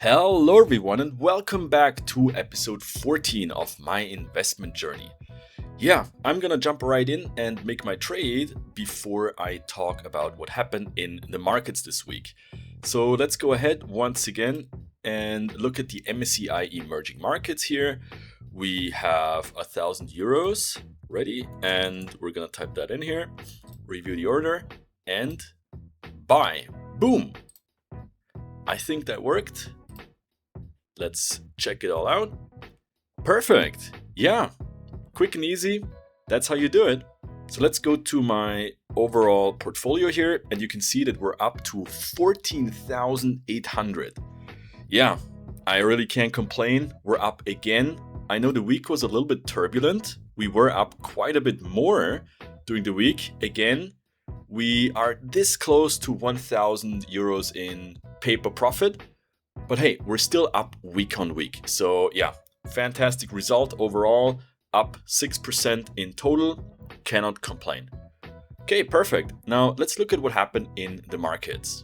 Hello everyone and welcome back to episode 14 of my investment journey. Yeah, I'm gonna jump right in and make my trade before I talk about what happened in the markets this week. So let's go ahead once again and look at the MSCI emerging markets here. We have €1,000 ready and we're gonna type that in here, review the order and buy. Boom! I think that worked. Let's check it all out. Perfect. Yeah, quick and easy. That's how you do it. So let's go to my overall portfolio here and you can see that we're up to 14,800. Yeah, I really can't complain. We're up again. I know the week was a little bit turbulent. We were up quite a bit more during the week. Again, we are this close to €1,000 in paper profit. But hey, we're still up week on week. So yeah, fantastic result overall, up 6% in total, cannot complain. Okay, perfect. Now let's look at what happened in the markets.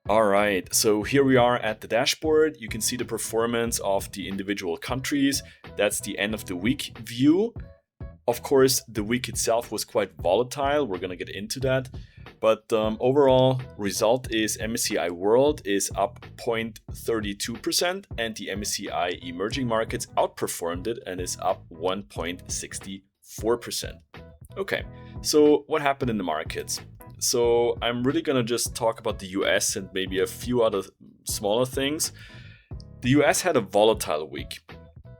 All right, so here we are at the dashboard. You can see the performance of the individual countries. That's the end of the week view. Of course, the week itself was quite volatile. We're gonna get into that. But overall result is MSCI World is up 0.32% and the MSCI Emerging Markets outperformed it and is up 1.64%. Okay, so what happened in the markets? So I'm really gonna just talk about the US and maybe a few other smaller things. The US had a volatile week.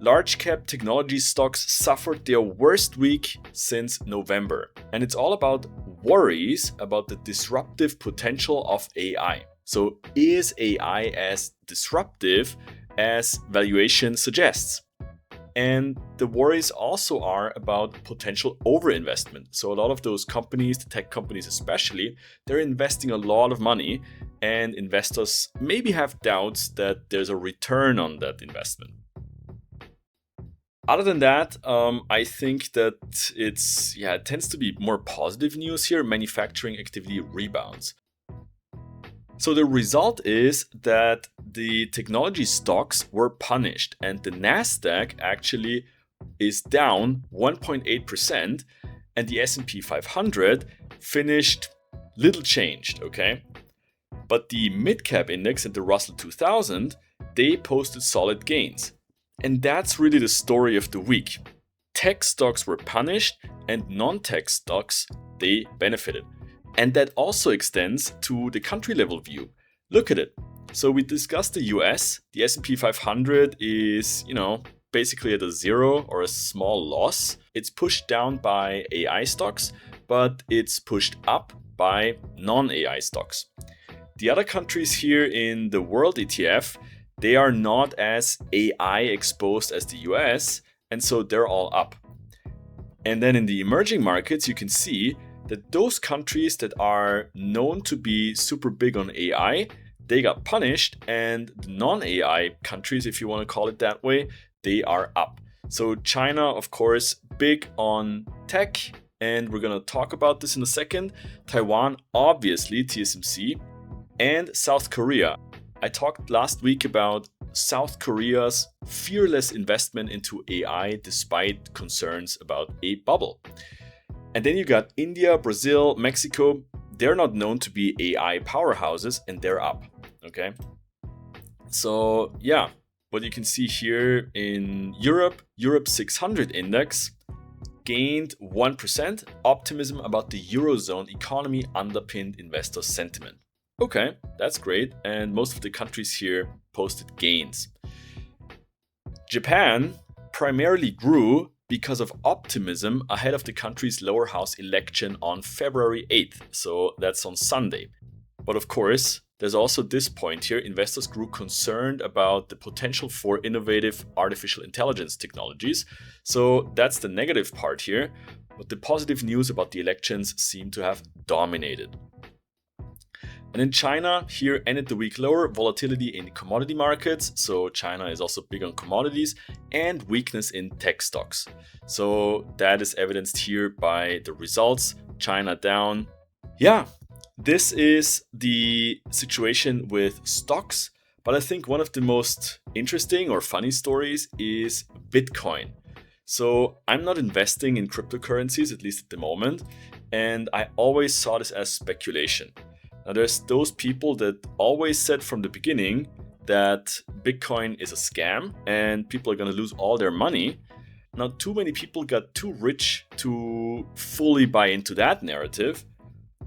Large cap technology stocks suffered their worst week since November. And it's all about worries about the disruptive potential of AI. So is AI as disruptive as valuation suggests? And the worries also are about potential overinvestment. So a lot of those companies, the tech companies especially, they're investing a lot of money and investors maybe have doubts that there's a return on that investment. Other than that, I think that it tends to be more positive news here. Manufacturing activity rebounds. So the result is that the technology stocks were punished and the Nasdaq actually is down 1.8% and the S&P 500 finished little changed, okay? But the mid-cap index and the Russell 2000, they posted solid gains. And that's really the story of the week. Tech stocks were punished and non-tech stocks, they benefited. And that also extends to the country level view. Look at it. So we discussed the US, the S&P 500 is, basically at a zero or a small loss. It's pushed down by AI stocks, but it's pushed up by non-AI stocks. The other countries here in the world ETF, they are not as AI exposed as the US, and so they're all up. And then in the emerging markets, you can see that those countries that are known to be super big on AI, they got punished, and the non-AI countries, if you want to call it that way, they are up. So China, of course, big on tech, and we're going to talk about this in a second. Taiwan, obviously, TSMC, and South Korea. I talked last week about South Korea's fearless investment into AI despite concerns about a bubble. And then you got India, Brazil, Mexico. They're not known to be AI powerhouses and they're up, okay? So yeah, what you can see here in Europe 600 index gained 1%. Optimism about the Eurozone economy underpinned investor sentiment. Okay, that's great, and most of the countries here posted gains. Japan primarily grew because of optimism ahead of the country's lower house election on February 8th, so that's on Sunday. But of course, there's also this point here, investors grew concerned about the potential for innovative artificial intelligence technologies, so that's the negative part here, but the positive news about the elections seem to have dominated. And in China, here ended the week lower, volatility in commodity markets. So China is also big on commodities and weakness in tech stocks. So that is evidenced here by the results. China down. Yeah, this is the situation with stocks. But I think one of the most interesting or funny stories is Bitcoin. So I'm not investing in cryptocurrencies, at least at the moment, and I always saw this as speculation. Now there's those people that always said from the beginning that Bitcoin is a scam and people are going to lose all their money. Now too many people got too rich to fully buy into that narrative,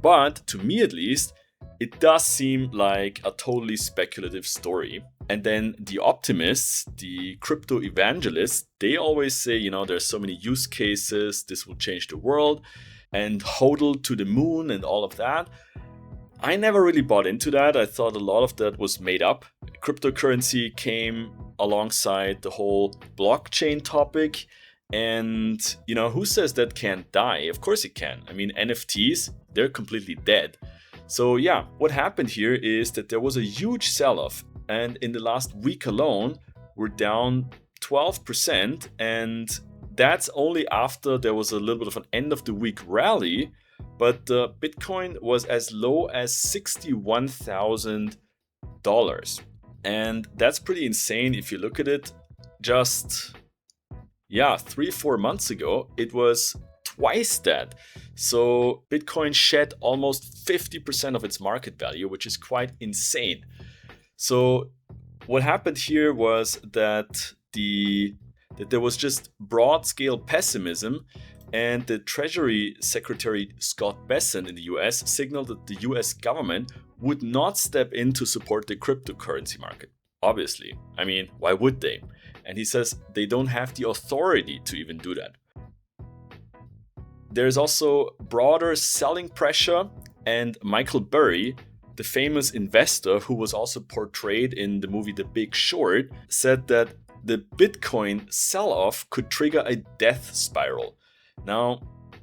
but to me at least, it does seem like a totally speculative story. And then the optimists, the crypto evangelists, they always say, there's so many use cases, this will change the world, and HODL to the moon and all of that. I never really bought into that. I thought a lot of that was made up. Cryptocurrency came alongside the whole blockchain topic. And, who says that can't die? Of course it can. I mean, NFTs, they're completely dead. So yeah, what happened here is that there was a huge sell-off. And in the last week alone, we're down 12%. And that's only after there was a little bit of an end of the week rally. But Bitcoin was as low as $61,000. And that's pretty insane if you look at it. Just, 3-4 months ago, it was twice that. So Bitcoin shed almost 50% of its market value, which is quite insane. So what happened here was that there was just broad-scale pessimism, and the Treasury Secretary Scott Bessent in the US signaled that the US government would not step in to support the cryptocurrency market. Obviously. I mean, why would they? And he says they don't have the authority to even do that. There's also broader selling pressure, and Michael Burry, the famous investor who was also portrayed in the movie The Big Short, said that the Bitcoin sell-off could trigger a death spiral. Now,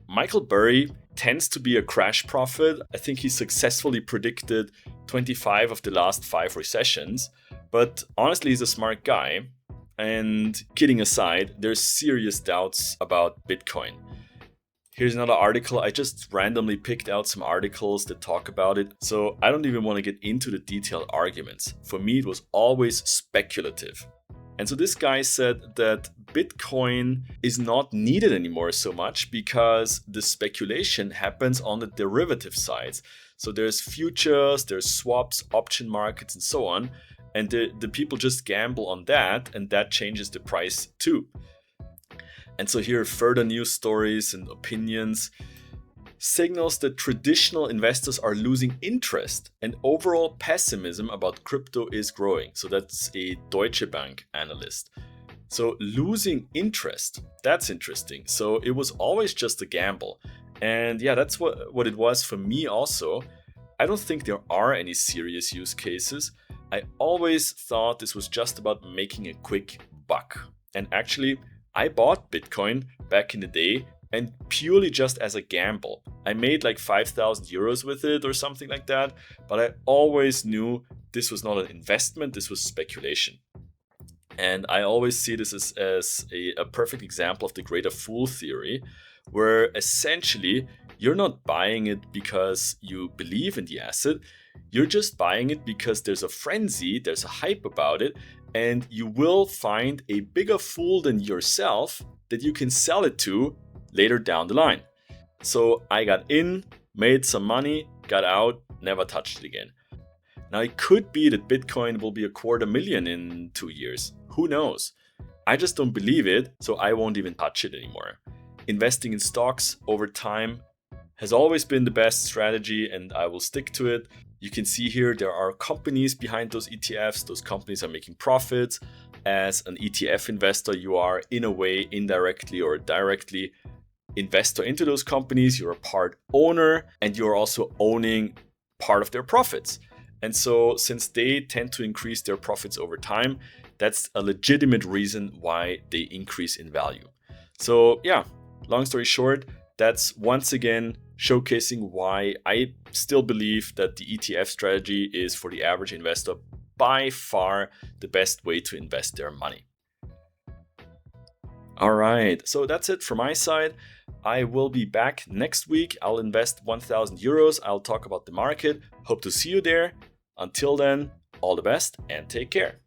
Michael Burry tends to be a crash prophet. I think he successfully predicted 25 of the last 5 recessions, but honestly, he's a smart guy. And kidding aside, there's serious doubts about Bitcoin. Here's another article. I just randomly picked out some articles that talk about it, so I don't even want to get into the detailed arguments. For me, it was always speculative. And so this guy said that Bitcoin is not needed anymore so much because the speculation happens on the derivative sides. So there's futures, there's swaps, option markets, and so on. And the people just gamble on that, and that changes the price too. And so here are further news stories and opinions. Signals that traditional investors are losing interest, and overall pessimism about crypto is growing. So that's a Deutsche Bank analyst. So losing interest, that's interesting. So it was always just a gamble. And yeah, that's what it was for me also. I don't think there are any serious use cases. I always thought this was just about making a quick buck. And actually, I bought Bitcoin back in the day, and purely just as a gamble. I made like 5,000 euros with it or something like that, but I always knew this was not an investment, this was speculation. And I always see this as a perfect example of the greater fool theory, where essentially you're not buying it because you believe in the asset, you're just buying it because there's a frenzy, there's a hype about it, and you will find a bigger fool than yourself that you can sell it to later down the line. So I got in, made some money, got out, never touched it again. Now it could be that Bitcoin will be $250,000 in 2 years. Who knows? I just don't believe it, so I won't even touch it anymore. Investing in stocks over time has always been the best strategy, and I will stick to it. You can see here there are companies behind those ETFs. Those companies are making profits. As an ETF investor, you are in a way indirectly or directly investor into those companies. You're a part owner, and you're also owning part of their profits. And so since they tend to increase their profits over time, that's a legitimate reason why they increase in value. So yeah, long story short, that's once again showcasing why I still believe that the ETF strategy is for the average investor by far the best way to invest their money. All right, so that's it from my side. I will be back next week. I'll invest 1,000 euros. I'll talk about the market. Hope to see you there. Until then, All the best and take care.